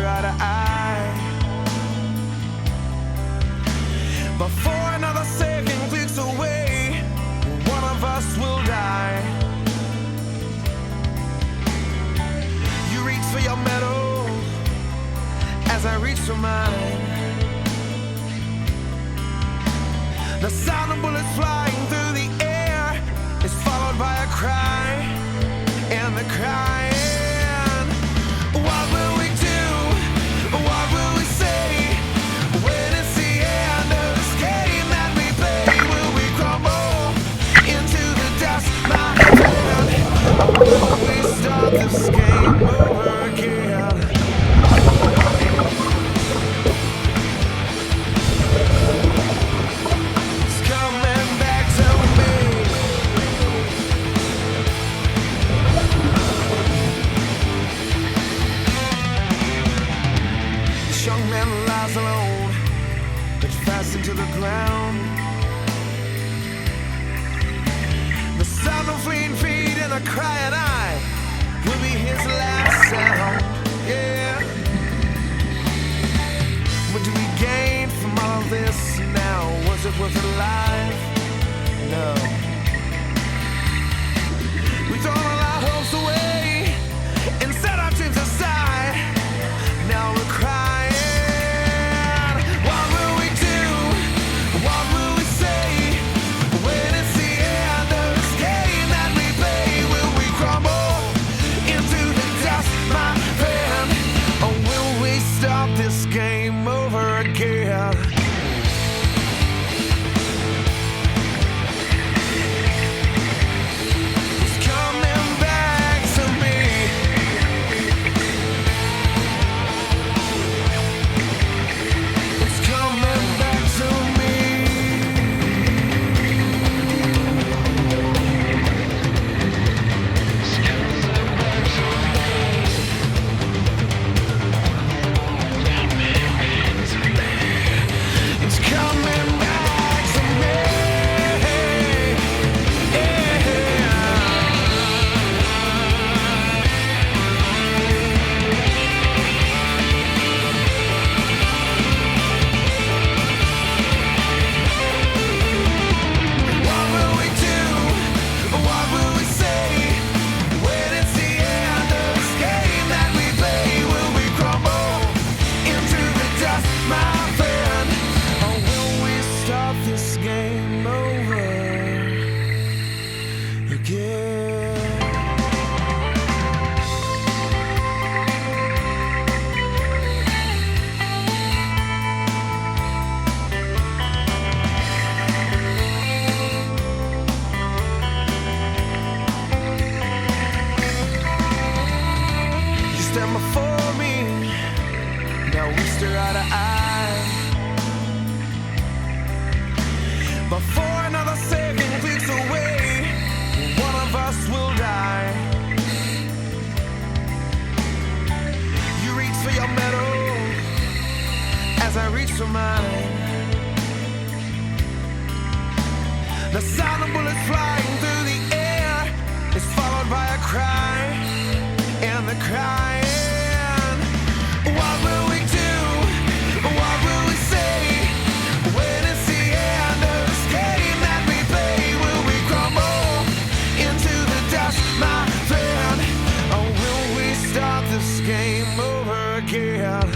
stare eye to eye. Before another second clicks away, one of us will die. You reach for your medal as I reach for mine. The sound of bullets flying through the air is followed by a cry, and the crying. What will we do? What will we say when it's the end of this game that we play? Will we crumble into the dust, my friend? Or will we start this game over again? It's coming back to me. This young man lies alone, but fastened to the ground. The sound of fleeing feet and a crying eye will be his last sound. Yeah. What do we gain from all of this now? Was it worth it alive? No. We thrown all our hopes away and set our dreams aside. Now we're crying. What will we do? What will we say when it's the end of this game that we play? Will we crumble into the dust, my friend? Or will we start this game over again? It's coming back to me. It's coming back to me. It's coming back to me. What will we do? What will we say when it's the end of this game that we play? Will we crumble into the dust, my friend? Or will we start this game over again? You stand before me, now we stare eye to eye. Before another second clicks away, one of us will die. You reach for your medal as I reach for mine. The sound of bullets flying through the air is followed by a cry, and the crying. What will we do? What will we say when it's the end of this game that we play? Will we crumble into the dust, my friend? Or will we start this game over again?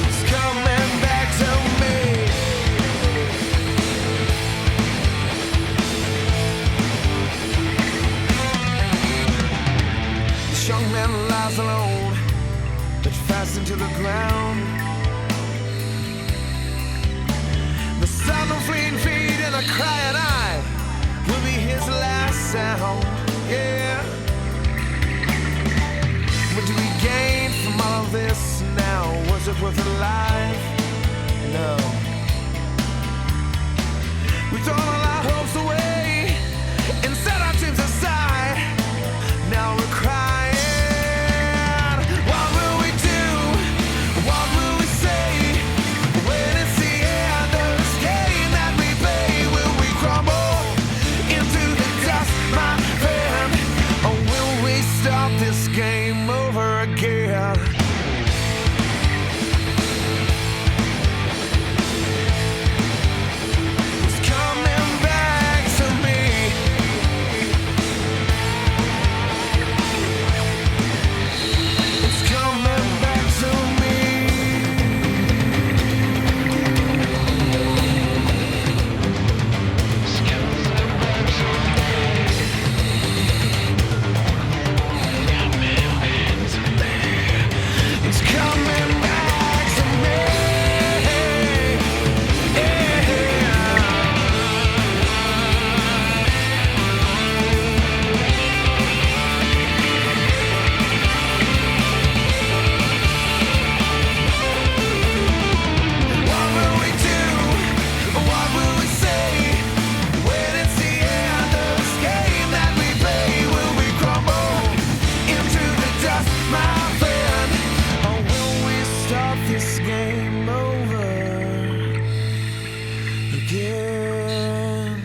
It's coming back to me. This young man lies alone, but fastened to the ground. The sound of fleeing feet and a crying eye will be his last sound. Yeah. What do we gain from all of this now? Was it worth it alive? No. We thrown all our hopes away and set our dreams aside. Now we're crying. What will we do? What will we say when it's the end of this game that we play? Will we crumble into the dust, my friend? again.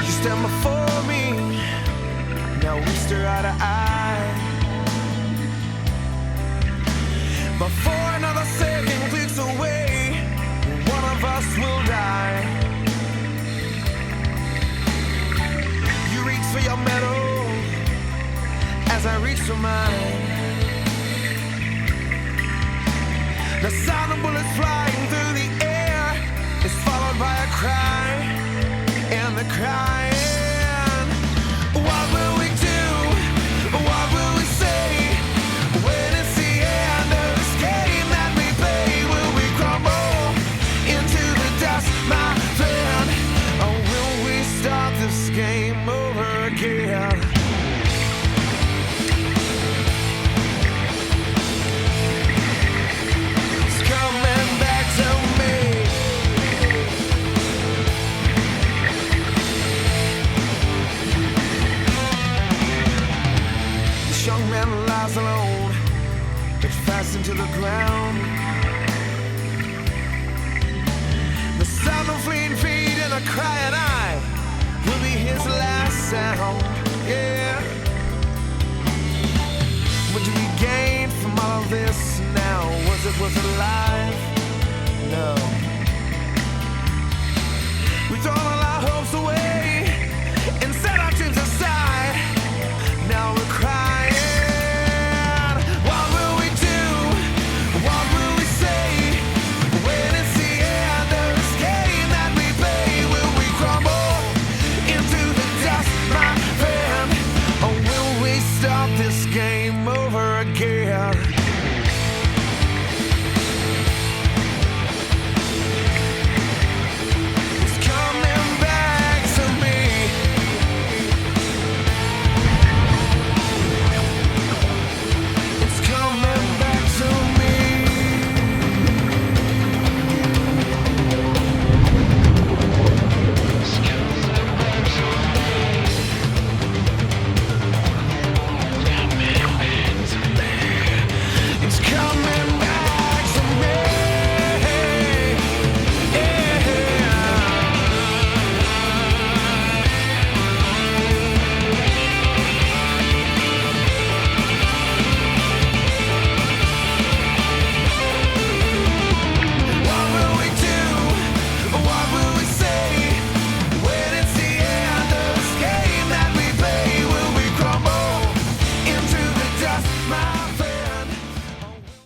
You stand before me, now we stare eye to eye. Before another second clicks away, one of us will die. You reach for your medal as I reach for mine. The sound of bullets flying through the air is followed by a cry, and the crying. What will we do? What will we say when it's the end of this game that we play? Will we crumble into the dust, my friend? Or will we start this game over again? It's coming back to me. This young man lies alone, but fastened to the ground. The sound of fleeing feet and a crying eye will be his last sound. Yeah. What do we gain from all of this now? Was it worth it alive? No. We thrown all our hopes away and set our dreams aside. Now we're crying. What will we do? What will we say when it's the end of this game that we play? Will we crumble into the dust, my friend? Or will we start this game over again? It's coming back to me. It's coming back to me. It's coming back to me. Yeah. What will we do? What will we say when it's the end of this game that we play? Will we crumble into the dust, my